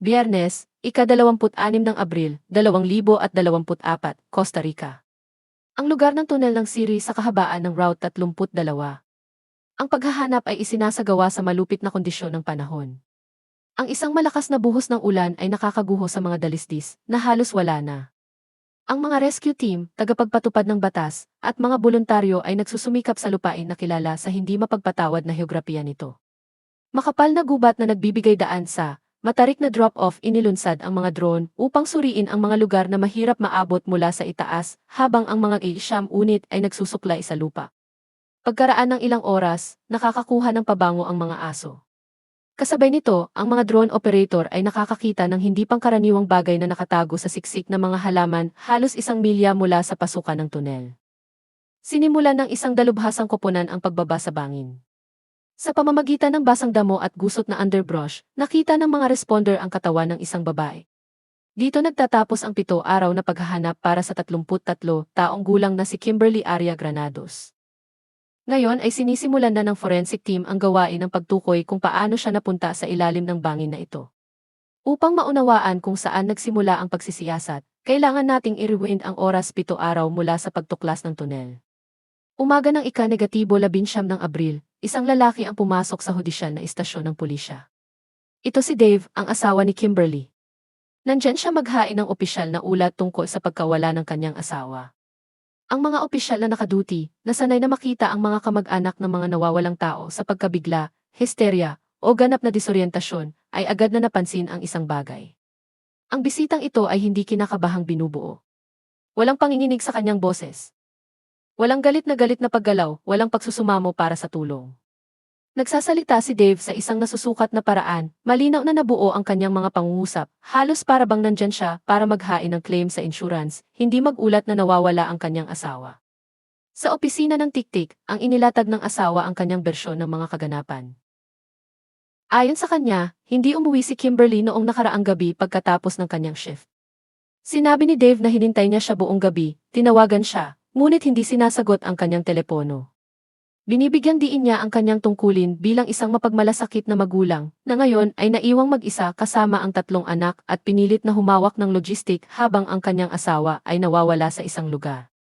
Biyernes, ika-26 ng Abril, 2024, Costa Rica. Ang lugar ng tunel ng Siri sa kahabaan ng Route 32. Ang paghahanap ay isinasagawa sa malupit na kondisyon ng panahon. Ang isang malakas na buhos ng ulan ay nakakaguho sa mga dalisdis na halos wala na. Ang mga rescue team, tagapagpatupad ng batas, at mga voluntaryo ay nagsusumikap sa lupain na kilala sa hindi mapagpatawad na heograpiya nito. Makapal na gubat na nagbibigay daan sa matarik na drop-off, inilunsad ang mga drone upang suriin ang mga lugar na mahirap maabot mula sa itaas, habang ang mga A-Sham unit ay nagsusuklay sa lupa. Pagkaraan ng ilang oras, nakakakuha ng pabango ang mga aso. Kasabay nito, ang mga drone operator ay nakakakita ng hindi pangkaraniwang bagay na nakatago sa siksik na mga halaman halos 1 milya mula sa pasukan ng tunel. Sinimulan ng isang dalubhasang koponan ang pagbaba sa bangin. Sa pamamagitan ng basang damo at gusot na underbrush, nakita ng mga responder ang katawan ng isang babae. Dito nagtatapos ang 7 araw na paghahanap para sa 33 taong gulang na si Kimberly Aria Granados. Ngayon ay sinisimulan na ng forensic team ang gawain ng pagtukoy kung paano siya napunta sa ilalim ng bangin na ito. Upang maunawaan kung saan nagsimula ang pagsisiyasat, kailangan nating i-rewind ang oras 7 araw mula sa pagtuklas ng tunel. Umaga ng ika-19 ng Abril, isang lalaki ang pumasok sa hudisyal na istasyon ng pulisya. Ito si Dave, ang asawa ni Kimberly. Nandyan siya maghain ng opisyal na ulat tungkol sa pagkawala ng kanyang asawa. Ang mga opisyal na nakaduty, nasanay na makita ang mga kamag-anak ng mga nawawalang tao sa pagkabigla, histerya, o ganap na disoryentasyon, ay agad na napansin ang isang bagay. Ang bisitang ito ay hindi kinakabahang binubuo. Walang panginginig sa kanyang boses. Walang galit na paggalaw, walang pagsusumamo para sa tulong. Nagsasalita si Dave sa isang nasusukat na paraan, malinaw na nabuo ang kanyang mga pangungusap, halos para bang nandyan siya para maghain ng claim sa insurance, hindi magulat na nawawala ang kanyang asawa. Sa opisina ng Tiktik, ang inilatag ng asawa ang kanyang bersyon ng mga kaganapan. Ayon sa kanya, hindi umuwi si Kimberly noong nakaraang gabi pagkatapos ng kanyang shift. Sinabi ni Dave na hinintay niya siya buong gabi, tinawagan siya, ngunit hindi sinasagot ang kanyang telepono. Binibigyang diin niya ang kanyang tungkulin bilang isang mapagmalasakit na magulang, na ngayon ay naiwang mag-isa kasama ang 3 anak at pinilit na humawak ng logistik habang ang kanyang asawa ay nawawala sa isang lugar.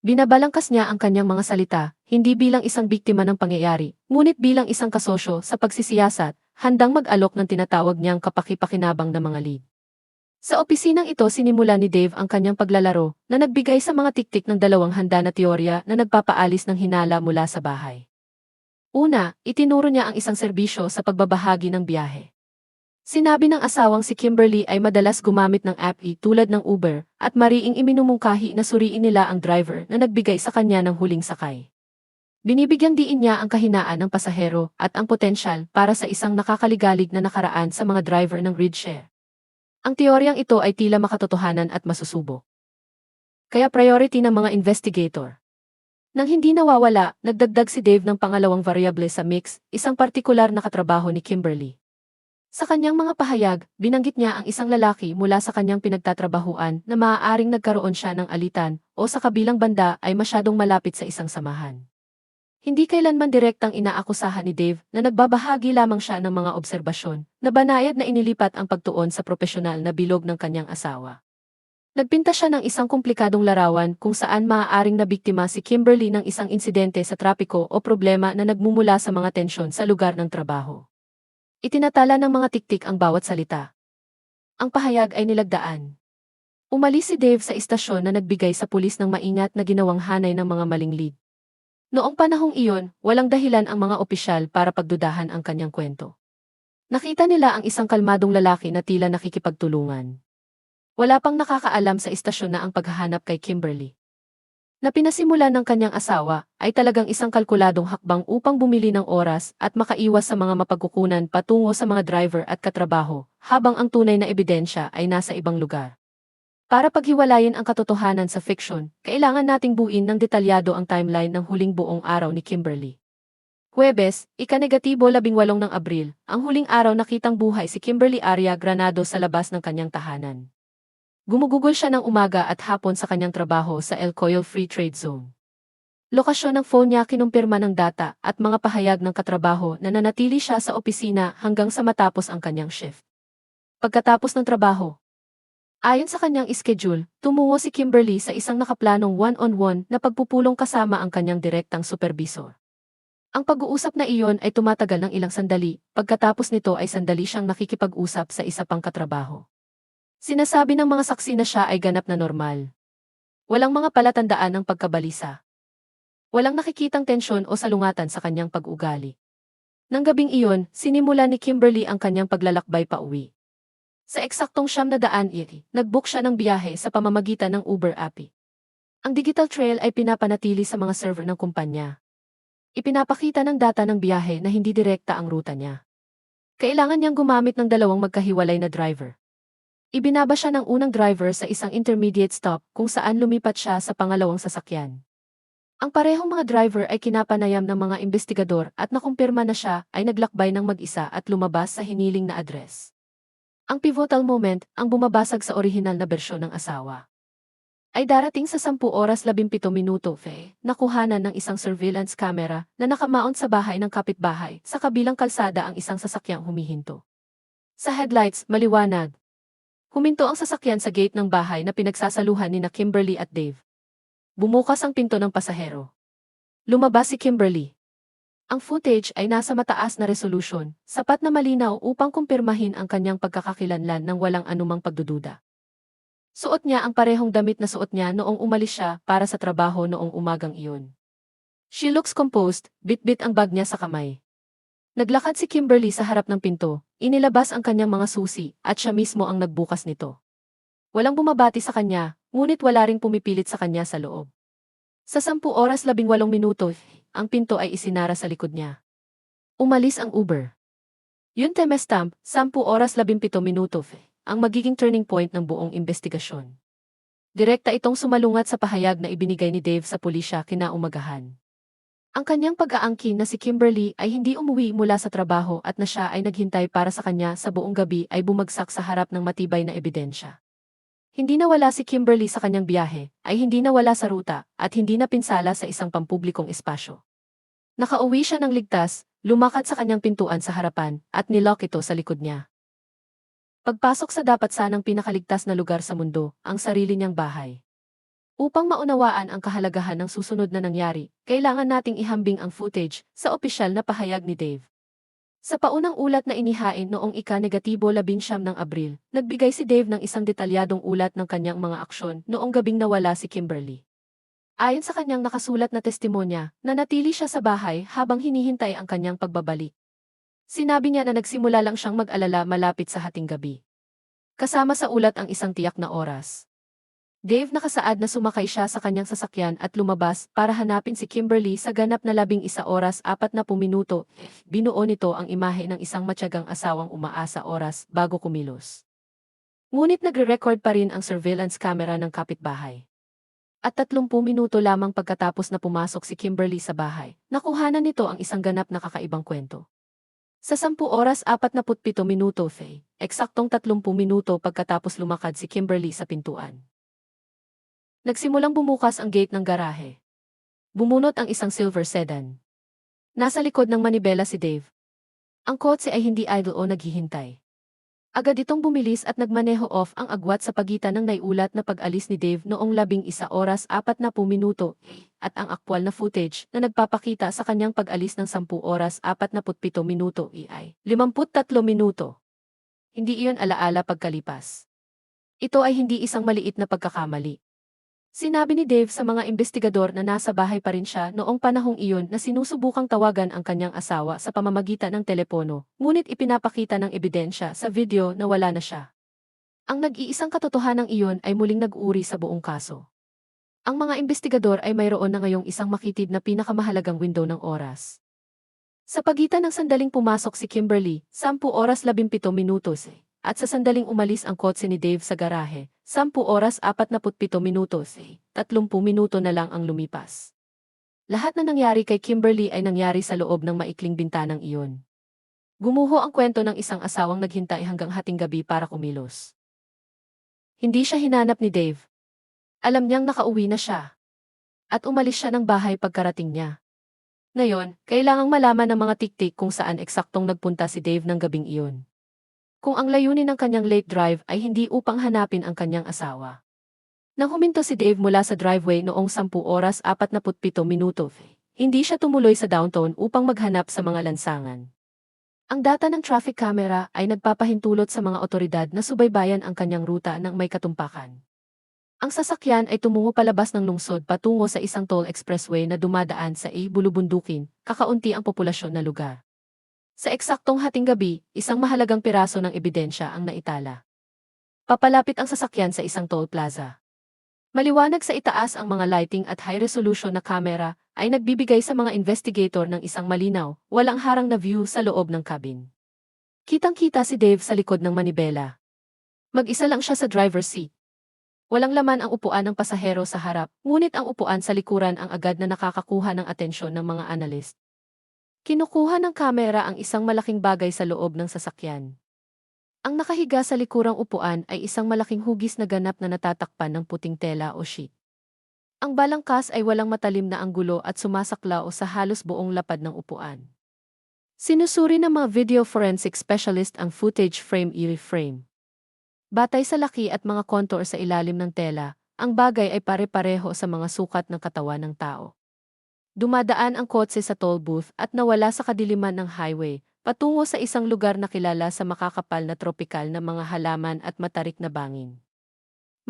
Binabalangkas niya ang kanyang mga salita, hindi bilang isang biktima ng pangyayari, ngunit bilang isang kasosyo sa pagsisiyasat, handang mag-alok ng tinatawag niyang kapaki-pakinabang na mga lead. Sa opisinang ito sinimula ni Dave ang kanyang paglalaro na nagbigay sa mga tiktik ng 2 handa na teorya na nagpapaalis ng hinala mula sa bahay. Una, itinuro niya ang isang serbisyo sa pagbabahagi ng biyahe. Sinabi ng asawang si Kimberly ay madalas gumamit ng app tulad ng Uber at mariing iminumungkahi na suriin nila ang driver na nagbigay sa kanya ng huling sakay. Binibigyang diin niya ang kahinaan ng pasahero at ang potensyal para sa isang nakakaligalig na nakaraan sa mga driver ng rideshare. Ang teoryang ito ay tila makatotohanan at masusubok. Kaya priority ng mga investigator. Nang hindi nawawala, nagdagdag si Dave ng pangalawang variable sa mix, isang partikular na katrabaho ni Kimberly. Sa kanyang mga pahayag, binanggit niya ang isang lalaki mula sa kanyang pinagtatrabahuan na maaaring nagkaroon siya ng alitan o sa kabilang banda ay masyadong malapit sa isang samahan. Hindi kailanman direktang inaakusahan ni Dave na nagbabahagi lamang siya ng mga obserbasyon na banayad na inilipat ang pagtuon sa propesyonal na bilog ng kanyang asawa. Nagpinta siya ng isang komplikadong larawan kung saan maaaring nabiktima si Kimberly ng isang insidente sa trapiko o problema na nagmumula sa mga tensyon sa lugar ng trabaho. Itinatala ng mga tiktik ang bawat salita. Ang pahayag ay nilagdaan. Umalis si Dave sa istasyon na nagbigay sa pulis ng maingat na ginawang hanay ng mga maling lead. Noong panahong iyon, walang dahilan ang mga opisyal para pagdudahan ang kanyang kwento. Nakita nila ang isang kalmadong lalaki na tila nakikipagtulungan. Wala pang nakakaalam sa istasyon na ang paghahanap kay Kimberly na pinasimulan ng kanyang asawa ay talagang isang kalkuladong hakbang upang bumili ng oras at makaiwas sa mga mapagkukunan patungo sa mga driver at katrabaho, habang ang tunay na ebidensya ay nasa ibang lugar. Para paghiwalayin ang katotohanan sa fiction, kailangan nating buuin ng detalyado ang timeline ng huling buong araw ni Kimberly. Huwebes, ika-18 ng Abril, ang huling araw nakitang buhay si Kimberly Aria Granados sa labas ng kanyang tahanan. Gumugugol siya ng umaga at hapon sa kanyang trabaho sa El Coyle Free Trade Zone. Lokasyon ng phone niya kinumpirma ng data at mga pahayag ng katrabaho na nanatili siya sa opisina hanggang sa matapos ang kanyang shift. Pagkatapos ng trabaho, ayon sa kanyang schedule, tumungo si Kimberly sa isang nakaplanong one-on-one na pagpupulong kasama ang kanyang direktang supervisor. Ang pag-uusap na iyon ay tumatagal ng ilang sandali, pagkatapos nito ay sandali siyang nakikipag-usap sa isa pang katrabaho. Sinasabi ng mga saksi na siya ay ganap na normal. Walang mga palatandaan ng pagkabalisa. Walang nakikitang tensyon o salungatan sa kanyang pag-ugali. Nang gabing iyon, sinimula ni Kimberly ang kanyang paglalakbay pauwi. Sa eksaktong 900, nag-book siya ng biyahe sa pamamagitan ng Uber app. Ang digital trail ay pinapanatili sa mga server ng kumpanya. Ipinapakita ng data ng biyahe na hindi direkta ang ruta niya. Kailangan niyang gumamit ng dalawang magkahiwalay na driver. Ibinaba siya ng unang driver sa isang intermediate stop kung saan lumipat siya sa pangalawang sasakyan. Ang parehong mga driver ay kinapanayam ng mga investigador at nakumpirma na siya ay naglakbay ng mag-isa at lumabas sa hiniling na address. Ang pivotal moment, ang bumabasag sa orihinal na bersyon ng asawa, ay darating sa 10 oras 17 minuto, nakuhanan ng isang surveillance camera na nakamount sa bahay ng kapitbahay, sa kabilang kalsada ang isang sasakyang humihinto. Sa headlights, maliwanag. Huminto ang sasakyan sa gate ng bahay na pinagsasaluhan ni na Kimberly at Dave. Bumukas ang pinto ng pasahero. Lumabas si Kimberly. Ang footage ay nasa mataas na resolution, sapat na malinaw upang kumpirmahin ang kanyang pagkakakilanlan ng walang anumang pagdududa. Suot niya ang parehong damit na suot niya noong umalis siya para sa trabaho noong umagang iyon. She looks composed, bit-bit ang bag niya sa kamay. Naglakad si Kimberly sa harap ng pinto, inilabas ang kanyang mga susi, at siya mismo ang nagbukas nito. Walang bumabati sa kanya, ngunit wala ring pumipilit sa kanya sa loob. Sa 10 oras 18 minuto, ang pinto ay isinara sa likod niya. Umalis ang Uber. Yun timestamp, 10 oras 17 minuto, ang magiging turning point ng buong investigasyon. Direkta itong sumalungat sa pahayag na ibinigay ni Dave sa pulisya kinaumagahan. Ang kanyang pag-aangkin na si Kimberly ay hindi umuwi mula sa trabaho at na siya ay naghintay para sa kanya sa buong gabi ay bumagsak sa harap ng matibay na ebidensya. Hindi nawala si Kimberly sa kanyang biyahe, ay hindi nawala sa ruta, at hindi napinsala sa isang pampublikong espasyo. Nakauwi siya ng ligtas, lumakad sa kanyang pintuan sa harapan, at nilock ito sa likod niya. Pagpasok sa dapat sanang pinakaligtas na lugar sa mundo, ang sarili niyang bahay. Upang maunawaan ang kahalagahan ng susunod na nangyari, kailangan nating ihambing ang footage sa opisyal na pahayag ni Dave. Sa paunang ulat na inihain noong ika-19 ng Abril, nagbigay si Dave ng isang detalyadong ulat ng kanyang mga aksyon noong gabing nawala si Kimberly. Ayon sa kanyang nakasulat na testimonya, nanatili siya sa bahay habang hinihintay ang kanyang pagbabalik. Sinabi niya na nagsimula lang siyang mag-alala malapit sa hating gabi. Kasama sa ulat ang isang tiyak na oras. Dave nakasaad na sumakay siya sa kanyang sasakyan at lumabas para hanapin si Kimberly sa ganap na 11 oras 40 minuto. Binuo nito ang imahe ng isang matyagang asawang umaasa oras bago kumilos. Ngunit nagre-record pa rin ang surveillance camera ng kapitbahay. At 30 minuto lamang pagkatapos na pumasok si Kimberly sa bahay, nakuhanan nito ang isang ganap na kakaibang kwento. Sa 10 oras 47 minuto, eksaktong 30 minuto pagkatapos lumakad si Kimberly sa pintuan, nagsimulang bumukas ang gate ng garahe. Bumunot ang isang silver sedan. Nasa likod ng manibela si Dave. Ang kotse ay hindi idle o naghihintay. Agad itong bumilis at nagmaneho off ang agwat sa pagitan ng naiulat na pag-alis ni Dave noong 11 oras 40 minuto at ang aktwal na footage na nagpapakita sa kanyang pag-alis ng 10 oras 47 minuto ay 53 minuto. Hindi iyon alaala pagkalipas. Ito ay hindi isang maliit na pagkakamali. Sinabi ni Dave sa mga investigador na nasa bahay pa rin siya noong panahong iyon na sinusubukang tawagan ang kanyang asawa sa pamamagitan ng telepono, ngunit ipinapakita ng ebidensya sa video na wala na siya. Ang nag-iisang katotohanang iyon ay muling nag-uri sa buong kaso. Ang mga investigador ay mayroon na ngayong isang makitid na pinakamahalagang window ng oras. Sa pagitan ng sandaling pumasok si Kimberly, 10 oras 17 minutos, at sa sandaling umalis ang kotse ni Dave sa garahe, 10 oras 47 minutos, 30 minuto na lang ang lumipas. Lahat na nangyari kay Kimberly ay nangyari sa loob ng maikling bintanang iyon. Gumuho ang kwento ng isang asawang naghintay hanggang hating gabi para kumilos. Hindi siya hinanap ni Dave. Alam niyang nakauwi na siya. At umalis siya ng bahay pagkarating niya. Ngayon, kailangang malaman ng mga tiktik kung saan eksaktong nagpunta si Dave ng gabing iyon. kung ang layunin ng kanyang late drive ay hindi upang hanapin ang kanyang asawa. Nang huminto si Dave mula sa driveway noong 10 oras 47 minuto, hindi siya tumuloy sa downtown upang maghanap sa mga lansangan. Ang data ng traffic camera ay nagpapahintulot sa mga otoridad na subaybayan ang kanyang ruta ng may katumpakan. Ang sasakyan ay tumungo palabas ng lungsod patungo sa isang toll expressway na dumadaan sa Bulubundukin, kakaunti ang populasyon na lugar. Sa eksaktong hating gabi, isang mahalagang piraso ng ebidensya ang naitala. Papalapit ang sasakyan sa isang toll plaza. Maliwanag sa itaas ang mga lighting at high-resolution na kamera ay nagbibigay sa mga investigator ng isang malinaw, walang harang na view sa loob ng cabin. Kitang-kita si Dave sa likod ng manibela. Mag-isa lang siya sa driver's seat. Walang laman ang upuan ng pasahero sa harap, ngunit ang upuan sa likuran ang agad na nakakakuha ng atensyon ng mga analyst. Kinukuha ng kamera ang isang malaking bagay sa loob ng sasakyan. Ang nakahiga sa likurang upuan ay isang malaking hugis na ganap na natatakpan ng puting tela o sheet. Ang balangkas ay walang matalim na anggulo at sumasaklaw sa halos buong lapad ng upuan. Sinusuri ng mga video forensic specialist ang footage frame. Batay sa laki at mga contour sa ilalim ng tela, ang bagay ay pare-pareho sa mga sukat ng katawan ng tao. Dumadaan ang kotse sa toll booth at nawala sa kadiliman ng highway, patungo sa isang lugar na kilala sa makakapal na tropikal na mga halaman at matarik na bangin.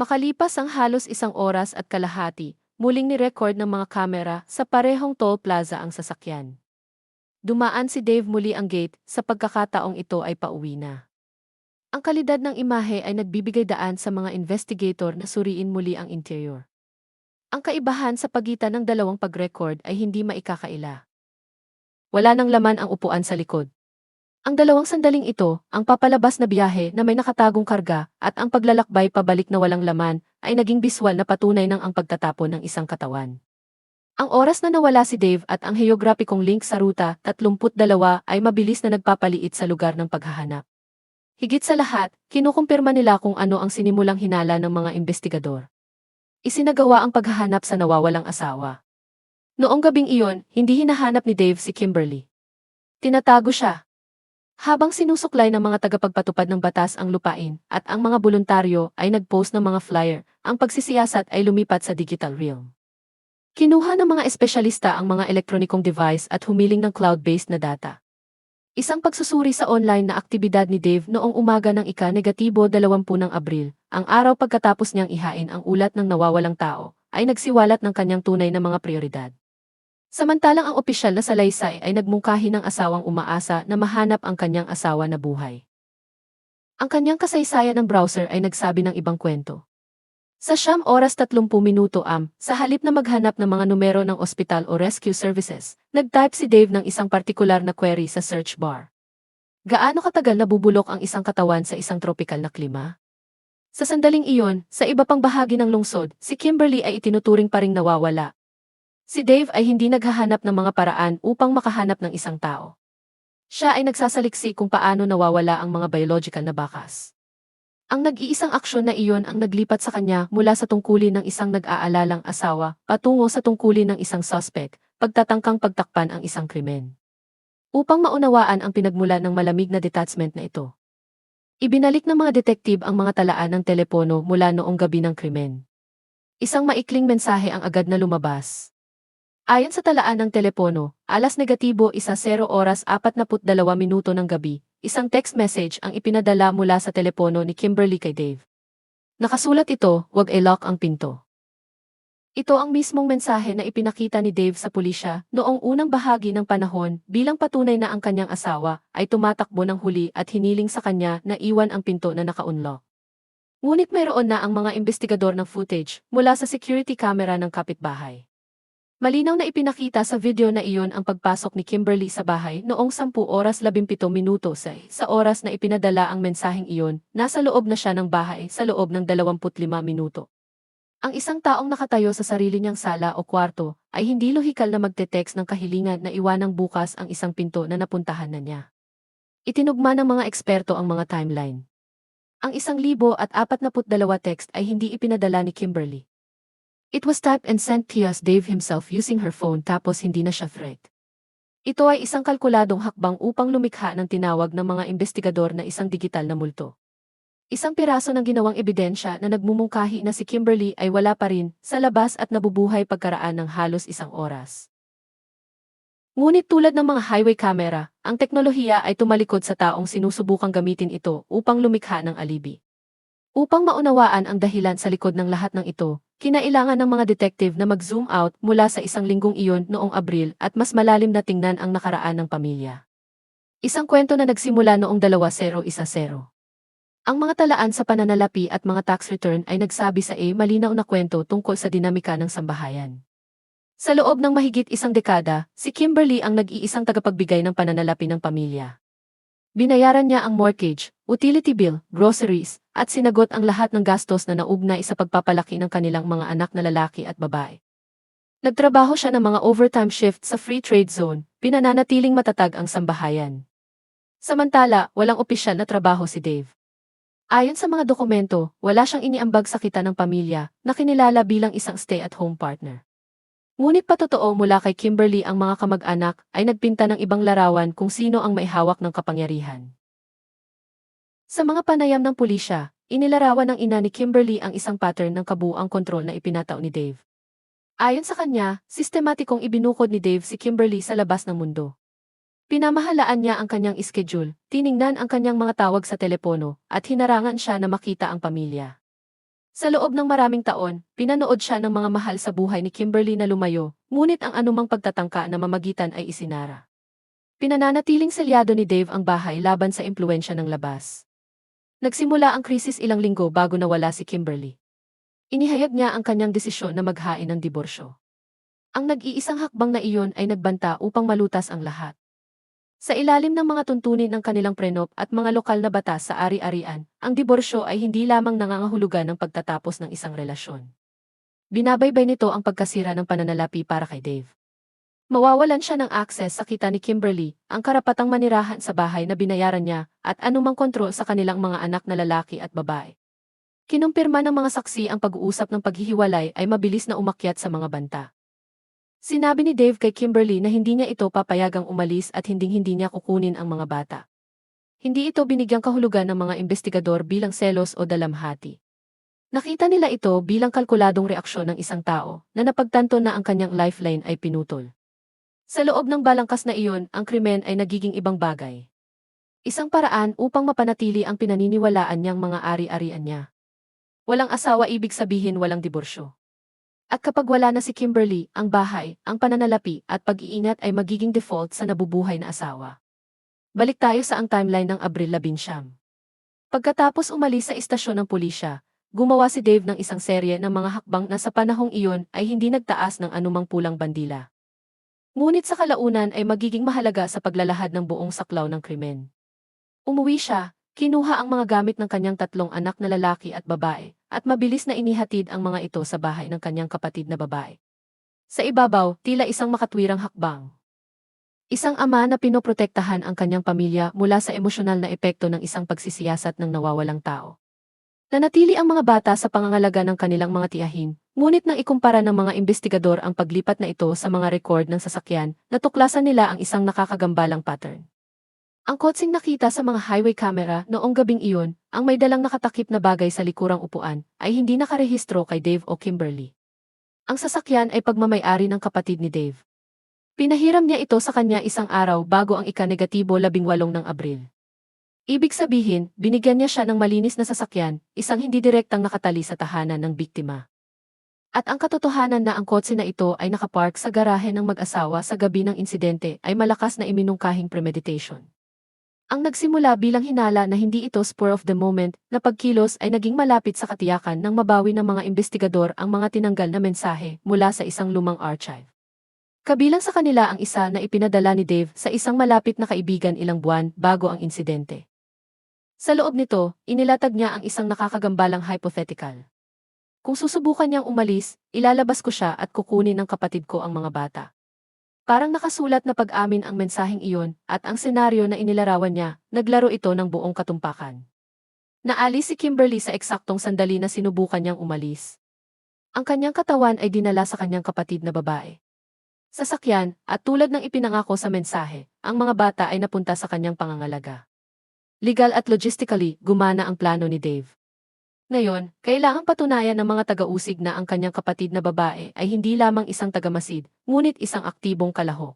Makalipas ang halos 1 oras at kalahati, muling ni-record ng mga kamera sa parehong toll plaza ang sasakyan. Dumaan si Dave muli ang gate, sa pagkakataong ito ay pauwi na. Ang kalidad ng imahe ay nagbibigay daan sa mga investigator na suriin muli ang interior. Ang kaibahan sa pagitan ng dalawang pag-record ay hindi maikakaila. Wala nang laman ang upuan sa likod. Ang dalawang sandaling ito, ang papalabas na biyahe na may nakatagong karga, at ang paglalakbay pabalik na walang laman, ay naging biswal na patunay ng ang pagtatapon ng isang katawan. Ang oras na nawala si Dave at ang heograpikong link sa ruta 32 ay mabilis na nagpapaliit sa lugar ng paghahanap. Higit sa lahat, kinukumpirma nila kung ano ang sinimulang hinala ng mga investigador. Isinagawa ang paghahanap sa nawawalang asawa. Noong gabing iyon, hindi hinahanap ni Dave si Kimberly. Tinatago siya. Habang sinusuklay ng mga tagapagpatupad ng batas ang lupain at ang mga voluntaryo ay nag-post ng mga flyer, ang pagsisiyasat ay lumipat sa digital realm. Kinuha ng mga espesyalista ang mga elektronikong device at humiling ng cloud-based na data. Isang pagsusuri sa online na aktibidad ni Dave noong umaga ng ika-20 ng Abril, ang araw pagkatapos niyang ihain ang ulat ng nawawalang tao, ay nagsiwalat ng kanyang tunay na mga prioridad. Samantalang ang opisyal na salaysay ay nagmungkahi ng asawang umaasa na mahanap ang kanyang asawa na buhay. Ang kanyang kasaysayan ng browser ay nagsabi ng ibang kwento. Sa 9 oras 30 minuto sa halip na maghanap ng mga numero ng ospital o rescue services, nag-type si Dave ng isang partikular na query sa search bar. Gaano katagal nabubulok ang isang katawan sa isang tropical na klima? Sa sandaling iyon, sa iba pang bahagi ng lungsod, si Kimberly ay itinuturing pa ring nawawala. Si Dave ay hindi naghahanap ng mga paraan upang makahanap ng isang tao. Siya ay nagsasaliksi kung paano nawawala ang mga biological na bakas. Ang nag-iisang aksyon na iyon ang naglipat sa kanya mula sa tungkulin ng isang nag-aalalang asawa patungo sa tungkulin ng isang suspect, pagtatangkang pagtakpan ang isang krimen. Upang maunawaan ang pinagmulan ng malamig na detachment na ito, ibinalik ng mga detektib ang mga talaan ng telepono mula noong gabi ng krimen. Isang maikling mensahe ang agad na lumabas. Ayon sa talaan ng telepono, alas negatibo 10 oras 42 minuto ng gabi, isang text message ang ipinadala mula sa telepono ni Kimberly kay Dave. Nakasulat ito, "Huwag i-lock ang pinto." Ito ang mismong mensahe na ipinakita ni Dave sa pulisya noong unang bahagi ng panahon bilang patunay na ang kanyang asawa ay tumatakbo ng huli at hiniling sa kanya na iwan ang pinto na naka-unlock. Ngunit mayroon na ang mga investigador ng footage mula sa security camera ng kapitbahay. Malinaw na ipinakita sa video na iyon ang pagpasok ni Kimberly sa bahay noong 10 oras 17 minuto sa oras na ipinadala ang mensaheng iyon, nasa loob na siya ng bahay sa loob ng 25 minuto. Ang isang taong nakatayo sa sarili niyang sala o kwarto ay hindi lohikal na magte-text ng kahilingan na iwanang bukas ang isang pinto na napuntahan na niya. Itinugma ng mga eksperto ang mga timeline. Ang 1,042 text ay hindi ipinadala ni Kimberly. It was typed and sent to Dave himself using her phone tapos hindi na siya threat. Ito ay isang kalkuladong hakbang upang lumikha ng tinawag ng mga investigador na isang digital na multo. Isang piraso ng ginawang ebidensya na nagmumungkahi na si Kimberly ay wala pa rin sa labas at nabubuhay pagkaraan ng halos isang oras. Ngunit tulad ng mga highway camera, ang teknolohiya ay tumalikod sa taong sinusubukang gamitin ito upang lumikha ng alibi. Upang maunawaan ang dahilan sa likod ng lahat ng ito, kinailangan ng mga detective na mag-zoom out mula sa isang linggong iyon noong Abril at mas malalim na tingnan ang nakaraan ng pamilya. Isang kwento na nagsimula noong 2010. Ang mga talaan sa pananalapi at mga tax return ay nagsabi sa malinaw na kwento tungkol sa dinamika ng sambahayan. Sa loob ng mahigit isang dekada, si Kimberly ang nag-iisang tagapagbigay ng pananalapi ng pamilya. Binayaran niya ang mortgage, utility bill, groceries, at sinagot ang lahat ng gastos na naugnay sa pagpapalaki ng kanilang mga anak na lalaki at babae. Nagtrabaho siya ng mga overtime shift sa free trade zone, pinananatiling matatag ang sambahayan. Samantala, walang opisyal na trabaho si Dave. Ayon sa mga dokumento, wala siyang iniambag sa kita ng pamilya na kinilala bilang isang stay-at-home partner. Ngunit patotoo mula kay Kimberly ang mga kamag-anak ay nagpinta ng ibang larawan kung sino ang may hawak ng kapangyarihan. Sa mga panayam ng pulisya, inilarawan ng ina ni Kimberly ang isang pattern ng kabuuang kontrol na ipinatao ni Dave. Ayon sa kanya, sistematikong ibinukod ni Dave si Kimberly sa labas ng mundo. Pinamahalaan niya ang kanyang schedule, tiningnan ang kanyang mga tawag sa telepono, at hinarangan siya na makita ang pamilya. Sa loob ng maraming taon, pinanood siya ng mga mahal sa buhay ni Kimberly na lumayo, ngunit ang anumang pagtatangka na mamagitan ay isinara. Pinananatiling selyado ni Dave ang bahay laban sa impluensya ng labas. Nagsimula ang krisis ilang linggo bago nawala si Kimberly. Inihayag niya ang kanyang desisyon na maghain ng diborsyo. Ang nag-iisang hakbang na iyon ay nagbanta upang malutas ang lahat. Sa ilalim ng mga tuntunin ng kanilang prenup at mga lokal na batas sa ari-arian, ang diborsyo ay hindi lamang nangangahulugan ng pagtatapos ng isang relasyon. Binabaybay nito ang pagkasira ng pananalapi para kay Dave. Mawawalan siya ng akses sa kita ni Kimberly, ang karapatang manirahan sa bahay na binayaran niya, at anumang kontrol sa kanilang mga anak na lalaki at babae. Kinumpirma ng mga saksi ang pag-uusap ng paghihiwalay ay mabilis na umakyat sa mga banta. Sinabi ni Dave kay Kimberly na hindi niya ito papayagang umalis at hinding-hindi niya kukunin ang mga bata. Hindi ito binigyang kahulugan ng mga investigador bilang selos o dalamhati. Nakita nila ito bilang kalkuladong reaksyon ng isang tao na napagtanto na ang kanyang lifeline ay pinutol. Sa loob ng balangkas na iyon, ang krimen ay nagiging ibang bagay. Isang paraan upang mapanatili ang pinaniniwalaan niyang mga ari-arian niya. Walang asawa ibig sabihin walang diborsyo. At kapag wala na si Kimberly, ang bahay, ang pananalapi at pag-iingat ay magiging default sa nabubuhay na asawa. Balik tayo sa ang timeline ng Abril 19. Pagkatapos umalis sa istasyon ng pulisya, gumawa si Dave ng isang serye ng mga hakbang na sa panahong iyon ay hindi nagtaas ng anumang pulang bandila. Ngunit sa kalaunan ay magiging mahalaga sa paglalahad ng buong saklaw ng krimen. Umuwi siya, kinuha ang mga gamit ng kanyang 3 anak na lalaki at babae, at mabilis na inihatid ang mga ito sa bahay ng kanyang kapatid na babae. Sa ibabaw, tila isang makatwirang hakbang. Isang ama na pinoprotektahan ang kanyang pamilya mula sa emosyonal na epekto ng isang pagsisiyasat ng nawawalang tao. Nanatili ang mga bata sa pangangalaga ng kanilang mga tiyahin, ngunit nang ikumpara ng mga investigador ang paglipat na ito sa mga record ng sasakyan, natuklasan nila ang isang nakakagambalang pattern. Ang kotseng nakita sa mga highway camera noong gabing iyon, ang may dalang nakatakip na bagay sa likurang upuan, ay hindi nakarehistro kay Dave o Kimberly. Ang sasakyan ay pagmamay-ari ng kapatid ni Dave. Pinahiram niya ito sa kanya isang araw bago ang ika-18 ng Abril. Ibig sabihin, binigyan niya siya ng malinis na sasakyan, isang hindi direktang nakatali sa tahanan ng biktima. At ang katotohanan na ang kotse na ito ay nakapark sa garahe ng mag-asawa sa gabi ng insidente ay malakas na iminungkahing premeditation. Ang nagsimula bilang hinala na hindi ito spur of the moment na pagkilos ay naging malapit sa katiyakan ng mabawi ng mga investigador ang mga tinanggal na mensahe mula sa isang lumang archive. Kabilang sa kanila ang isa na ipinadala ni Dave sa isang malapit na kaibigan ilang buwan bago ang insidente. Sa loob nito, inilatag niya ang isang nakakagambalang hypothetical. Kung susubukan niyang umalis, ilalabas ko siya at kukunin ng kapatid ko ang mga bata. Parang nakasulat na pag-amin ang mensaheng iyon at ang senaryo na inilarawan niya, naglaro ito ng buong katumpakan. Naalis si Kimberly sa eksaktong sandali na sinubukan niyang umalis. Ang kanyang katawan ay dinala sa kanyang kapatid na babae. sasakyan, at tulad ng ipinangako sa mensahe, ang mga bata ay napunta sa kanyang pangangalaga. Legal at logistically, gumana ang plano ni Dave. Ngayon, kailangang patunayan ng mga taga-usig na ang kanyang kapatid na babae ay hindi lamang isang tagamasid, ngunit isang aktibong kalahok.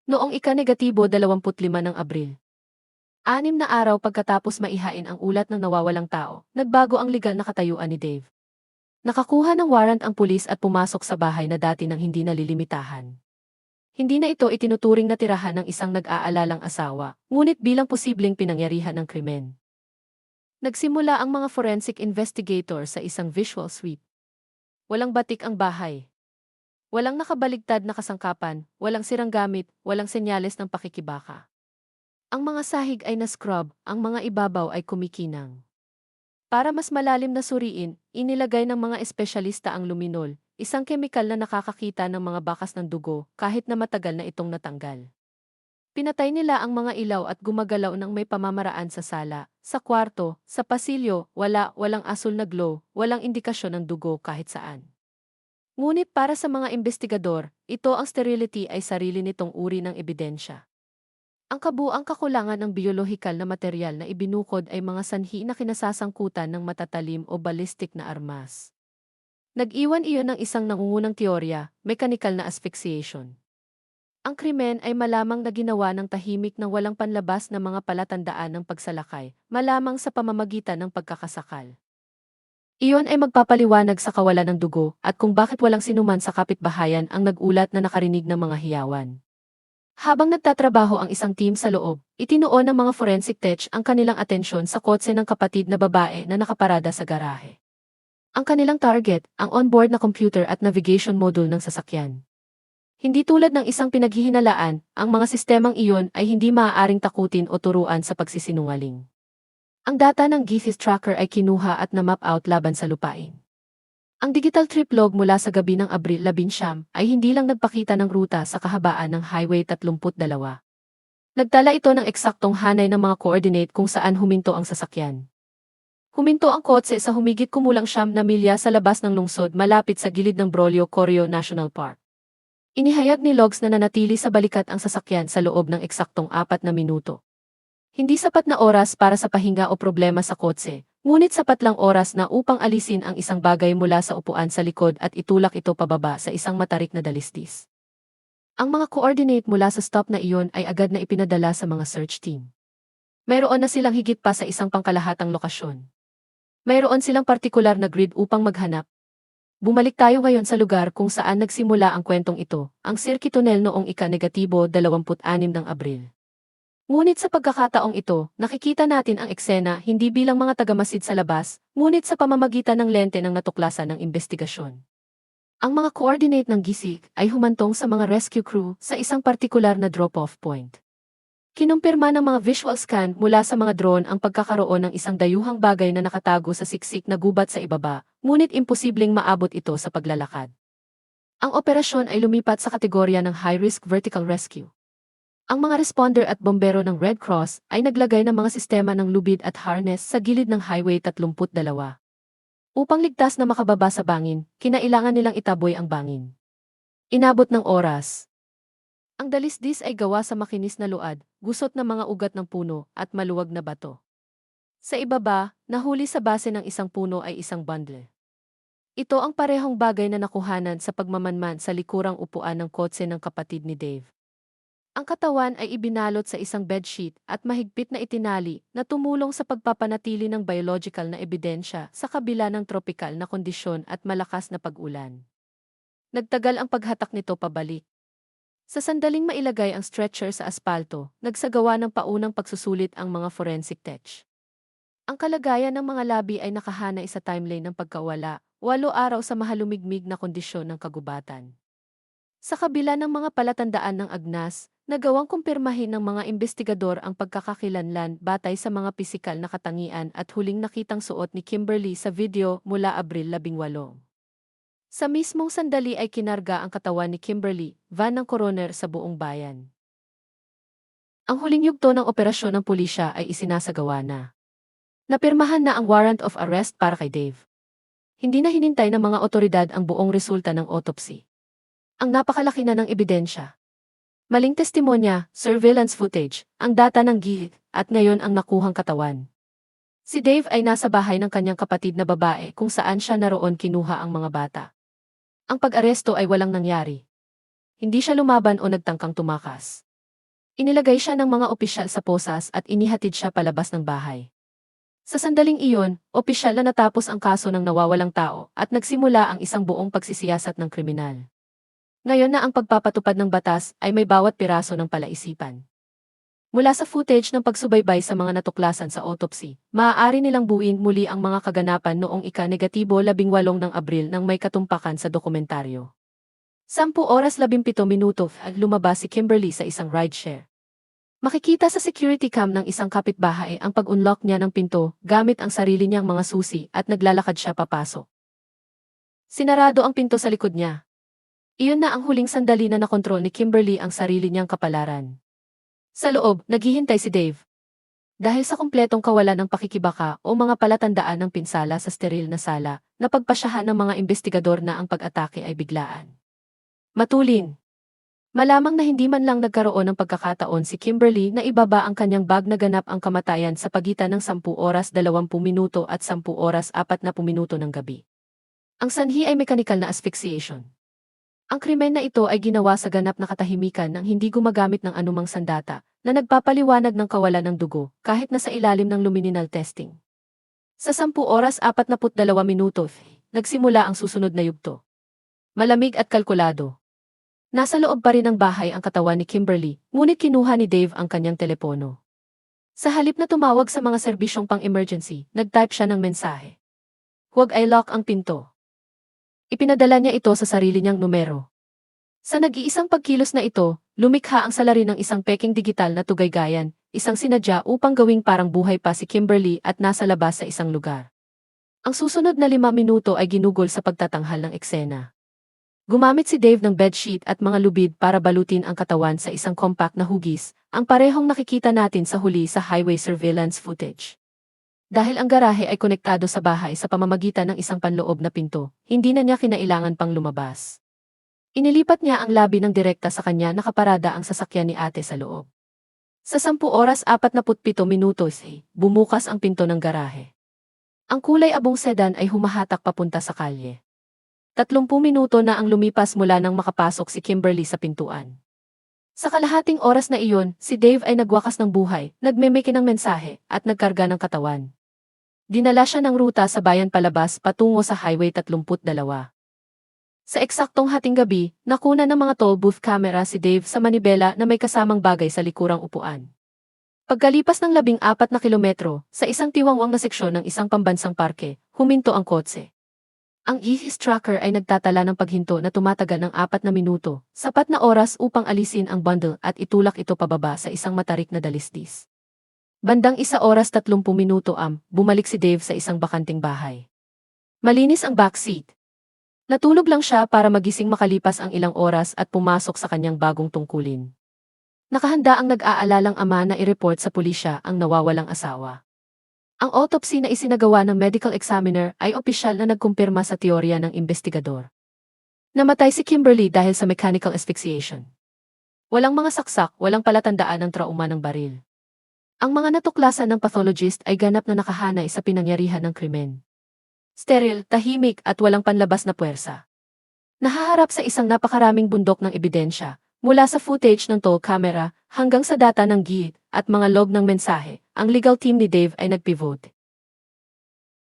Noong ika-25 ng Abril, 6 na araw pagkatapos maihain ang ulat ng nawawalang tao, nagbago ang legal na katayuan ni Dave. Nakakuha ng warrant ang pulis at pumasok sa bahay na dati nang hindi nalilimitahan. Hindi na ito itinuturing na tirahan ng isang nag-aalalang asawa, ngunit bilang posibleng pinangyarihan ng krimen. Nagsimula ang mga forensic investigator sa isang visual sweep. Walang batik ang bahay. Walang nakabaligtad na kasangkapan, walang sirang gamit, walang senyales ng pakikibaka. Ang mga sahig ay na-scrub, ang mga ibabaw ay kumikinang. Para mas malalim na suriin, inilagay ng mga espesyalista ang luminol, isang kemikal na nakakakita ng mga bakas ng dugo kahit na matagal na itong natanggal. Pinatay nila ang mga ilaw at gumagalaw ng may pamamaraan sa sala, sa kwarto, sa pasilyo, walang asul na glow, walang indikasyon ng dugo kahit saan. Ngunit para sa mga investigador, ito ang sterility ay sarili nitong uri ng ebidensya. Ang kabuang kakulangan ng biolohikal na material na ibinukod ay mga sanhi na kinasasangkutan ng matatalim o ballistic na armas. Nag-iwan iyon ng isang nangungunang teorya, mechanical na asphyxiation. Ang krimen ay malamang na ginawa ng tahimik ng walang panlabas na mga palatandaan ng pagsalakay, malamang sa pamamagitan ng pagkakasakal. Iyon ay magpapaliwanag sa kawalan ng dugo at kung bakit walang sinuman sa kapitbahayan ang nag-ulat na nakarinig ng mga hiyawan. Habang nagtatrabaho ang isang team sa loob, itinuon ng mga forensic tech ang kanilang atensyon sa kotse ng kapatid na babae na nakaparada sa garahe. Ang kanilang target, ang onboard na computer at navigation module ng sasakyan. Hindi tulad ng isang pinaghihinalaan, ang mga sistemang iyon ay hindi maaaring takutin o turuan sa pagsisinungaling. Ang data ng GPS tracker ay kinuha at na-map out laban sa lupain. Ang digital trip log mula sa gabi ng Abril 19 ay hindi lang nagpakita ng ruta sa kahabaan ng Highway 32. Nagtala ito ng eksaktong hanay ng mga coordinate kung saan huminto ang sasakyan. Huminto ang kotse sa humigit kumulang 9 milya sa labas ng lungsod malapit sa gilid ng Brolio Correo National Park. Inihayag ni logs na nanatili sa balikat ang sasakyan sa loob ng eksaktong 4 na minuto. Hindi sapat na oras para sa pahinga o problema sa kotse, ngunit sapat lang oras na upang alisin ang isang bagay mula sa upuan sa likod at itulak ito pababa sa isang matarik na dalistis. Ang mga coordinate mula sa stop na iyon ay agad na ipinadala sa mga search team. Mayroon na silang higit pa sa isang pangkalahatang lokasyon. Mayroon silang partikular na grid upang maghanap. Bumalik tayo ngayon sa lugar kung saan nagsimula ang kwentong ito, ang Cirque Tunnel noong ika-26 ng Abril. Ngunit sa pagkakataong ito, nakikita natin ang eksena hindi bilang mga tagamasid sa labas, ngunit sa pamamagitan ng lente ng natuklasan ng investigasyon. Ang mga coordinate ng gisig ay humantong sa mga rescue crew sa isang partikular na drop-off point. Kinumpirma ng mga visual scan mula sa mga drone ang pagkakaroon ng isang dayuhang bagay na nakatago sa siksik na gubat sa ibaba, ngunit imposibleng maabot ito sa paglalakad. Ang operasyon ay lumipat sa kategorya ng high-risk vertical rescue. Ang mga responder at bombero ng Red Cross ay naglagay ng mga sistema ng lubid at harness sa gilid ng Highway 32. Upang ligtas na makababa sa bangin, kinailangan nilang itaboy ang bangin. Inabot ng oras. Ang dalisdis ay gawa sa makinis na luad, gusot na mga ugat ng puno, at maluwag na bato. Sa ibaba, nahuli sa base ng isang puno ay isang bundle. Ito ang parehong bagay na nakuhanan sa pagmamanman sa likurang upuan ng kotse ng kapatid ni Dave. Ang katawan ay ibinalot sa isang bedsheet at mahigpit na itinali na tumulong sa pagpapanatili ng biological na ebidensya sa kabila ng tropikal na kondisyon at malakas na pag-ulan. Nagtagal ang paghatak nito pabalik. Sa sandaling mailagay ang stretcher sa aspalto, nagsagawa ng paunang pagsusulit ang mga forensic tech. Ang kalagayan ng mga labi ay nakahanay sa timeline ng pagkawala, 8 araw sa mahalumigmig na kondisyon ng kagubatan. Sa kabila ng mga palatandaan ng agnas, nagawang kumpirmahin ng mga investigador ang pagkakakilanlan batay sa mga pisikal na katangian at huling nakitang suot ni Kimberly sa video mula Abril 18. Sa mismong sandali ay kinarga ang katawan ni Kimberly, van ng coroner sa buong bayan. Ang huling yugto ng operasyon ng pulisya ay isinasagawa na. Napirmahan na ang warrant of arrest para kay Dave. Hindi na hinintay ng mga otoridad ang buong resulta ng autopsy. Ang napakalaki na ng ebidensya. Maling testimonya, surveillance footage, ang data ng gihit, at ngayon ang nakuhang katawan. Si Dave ay nasa bahay ng kanyang kapatid na babae kung saan siya naroon kinuha ang mga bata. Ang pag-aresto ay walang nangyari. Hindi siya lumaban o nagtangkang tumakas. Inilagay siya ng mga opisyal sa posas at inihatid siya palabas ng bahay. Sa sandaling iyon, opisyal na natapos ang kaso ng nawawalang tao at nagsimula ang isang buong pagsisiyasat ng kriminal. Ngayon na ang pagpapatupad ng batas ay may bawat piraso ng palaisipan. Mula sa footage ng pagsubaybay sa mga natuklasan sa autopsy, maaari nilang buuin muli ang mga kaganapan noong ika-18 ng Abril nang may katumpakan sa dokumentaryo. 10:17 at lumabas si Kimberly sa isang rideshare. Makikita sa security cam ng isang kapitbahay ang pag-unlock niya ng pinto gamit ang sarili niyang mga susi at naglalakad siya papasok. Sinarado ang pinto sa likod niya. Iyon na ang huling sandali na nakontrol ni Kimberly ang sarili niyang kapalaran. Sa loob, naghihintay si Dave. Dahil sa kumpletong kawalan ng pakikibaka o mga palatandaan ng pinsala sa steril na sala, napagpasyahan ng mga investigador na ang pag-atake ay biglaan. Matulin. Malamang na hindi man lang nagkaroon ng pagkakataon si Kimberly na ibaba ang kanyang bag na ganap ang kamatayan sa pagitan ng 10:20 at 10:40 ng gabi. Ang sanhi ay mechanical na asphyxiation. Ang krimen na ito ay ginawa sa ganap na katahimikan nang hindi gumagamit ng anumang sandata na nagpapaliwanag ng kawalan ng dugo kahit na sa ilalim ng luminal testing. Sa 10:42, nagsimula ang susunod na yugto. Malamig at kalkulado. Nasa loob pa rin ng bahay ang katawan ni Kimberly, ngunit kinuha ni Dave ang kanyang telepono. Sa halip na tumawag sa mga serbisyong pang-emergency, nag-type siya ng mensahe. Huwag i-lock ang pinto. Ipinadala niya ito sa sarili niyang numero. Sa nag-iisang pagkilos na ito, lumikha ang salarin ng isang peking digital na tugaygayan, isang sinadya upang gawing parang buhay pa si Kimberly at nasa labas sa isang lugar. Ang susunod na 5 minuto ay ginugol sa pagtatanghal ng eksena. Gumamit si Dave ng bedsheet at mga lubid para balutin ang katawan sa isang compact na hugis, ang parehong nakikita natin sa huli sa highway surveillance footage. Dahil ang garahe ay konektado sa bahay sa pamamagitan ng isang panloob na pinto, hindi na niya kinailangan pang lumabas. Inilipat niya ang labi ng direkta sa kanya nakaparada ang sasakyan ni ate sa loob. Sa 10:47, bumukas ang pinto ng garahe. Ang kulay abong sedan ay humahatak papunta sa kalye. 30 minuto na ang lumipas mula nang makapasok si Kimberly sa pintuan. Sa kalahating oras na iyon, si Dave ay nagwakas ng buhay, nagmemeke ng mensahe, at nagkarga ng katawan. Dinala siya ng ruta sa bayan palabas patungo sa Highway 32. Sa eksaktong hating gabi, nakuna ng mga toll booth camera si Dave sa manibela na may kasamang bagay sa likurang upuan. Pagkalipas ng 14 na kilometro, sa isang tiwangwang na seksyon ng isang pambansang parke, huminto ang kotse. Ang EHS tracker ay nagtatala ng paghinto na tumatagal ng 4 na minuto, sapat na oras upang alisin ang bundle at itulak ito pababa sa isang matarik na dalisdis. Bandang 1:30 bumalik si Dave sa isang bakanting bahay. Malinis ang backseat. Natulog lang siya para magising makalipas ang ilang oras at pumasok sa kanyang bagong tungkulin. Nakahanda ang nag-aalalang ama na i-report sa pulisya ang nawawalang asawa. Ang autopsy na isinagawa ng medical examiner ay opisyal na nagkumpirma sa teorya ng investigador. Namatay si Kimberly dahil sa mechanical asphyxiation. Walang mga saksak, walang palatandaan ng trauma ng baril. Ang mga natuklasan ng pathologist ay ganap na nakahanay sa pinangyarihan ng krimen. Steril, tahimik at walang panlabas na puwersa. Nahaharap sa isang napakaraming bundok ng ebidensya, mula sa footage ng toll camera hanggang sa data ng gihit at mga log ng mensahe, ang legal team ni Dave ay nagpivot.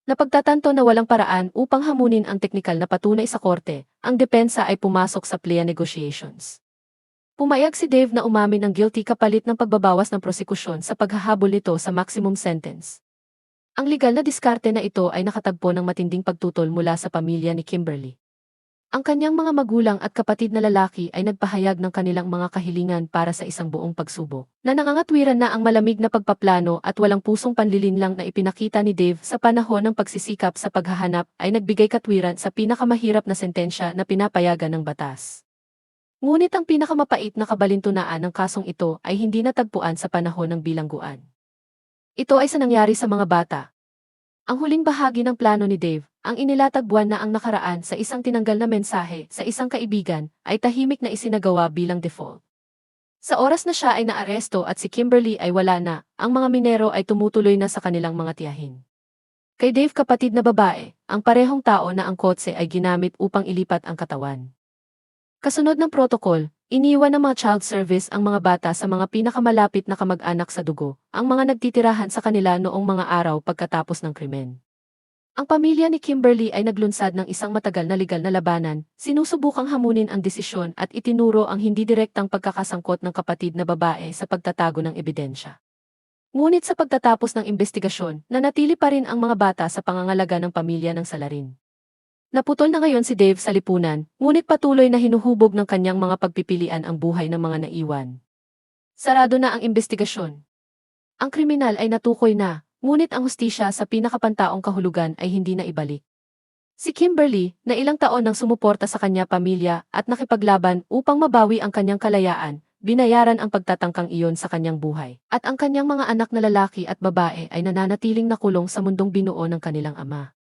Napagtatanto na walang paraan upang hamunin ang teknikal na patunay sa korte, ang depensa ay pumasok sa plea negotiations. Pumayag si Dave na umamin ng guilty kapalit ng pagbabawas ng prosekusyon sa paghahabol nito sa maximum sentence. Ang legal na diskarte na ito ay nakatagpo ng matinding pagtutol mula sa pamilya ni Kimberly. Ang kanyang mga magulang at kapatid na lalaki ay nagpahayag ng kanilang mga kahilingan para sa isang buong pagsubok, na nangangatwiran na ang malamig na pagpaplano at walang pusong panlilinlang na ipinakita ni Dave sa panahon ng pagsisikap sa paghahanap ay nagbigay katwiran sa pinakamahirap na sentensya na pinapayagan ng batas. Ngunit ang pinakamapait na kabalintunaan ng kasong ito ay hindi natagpuan sa panahon ng bilangguan. Ito ay sa nangyari sa mga bata. Ang huling bahagi ng plano ni Dave, ang inilatag buwan na ang nakaraan sa isang tinanggal na mensahe sa isang kaibigan ay tahimik na isinagawa bilang default. Sa oras na siya ay naaresto at si Kimberly ay wala na, ang mga minero ay tumutuloy na sa kanilang mga tiyahin. Kay Dave kapatid na babae, ang parehong tao na ang kotse ay ginamit upang ilipat ang katawan. Kasunod ng protokol, iniwan ng mga child service ang mga bata sa mga pinakamalapit na kamag-anak sa dugo, ang mga nagtitirahan sa kanila noong mga araw pagkatapos ng krimen. Ang pamilya ni Kimberly ay naglunsad ng isang matagal na legal na labanan, sinusubukang hamunin ang desisyon at itinuro ang hindi direktang pagkakasangkot ng kapatid na babae sa pagtatago ng ebidensya. Ngunit sa pagtatapos ng investigasyon, nanatili pa rin ang mga bata sa pangangalaga ng pamilya ng salarin. Naputol na ngayon si Dave sa lipunan, ngunit patuloy na hinuhubog ng kanyang mga pagpipilian ang buhay ng mga naiwan. Sarado na ang investigasyon. Ang kriminal ay natukoy na, ngunit ang hustisya sa pinakapantaong kahulugan ay hindi na ibalik. Si Kimberly, na ilang taon nang sumuporta sa kanya pamilya at nakipaglaban upang mabawi ang kanyang kalayaan, binayaran ang pagtatangkang iyon sa kanyang buhay. At ang kanyang mga anak na lalaki at babae ay nananatiling nakulong sa mundong binuo ng kanilang ama.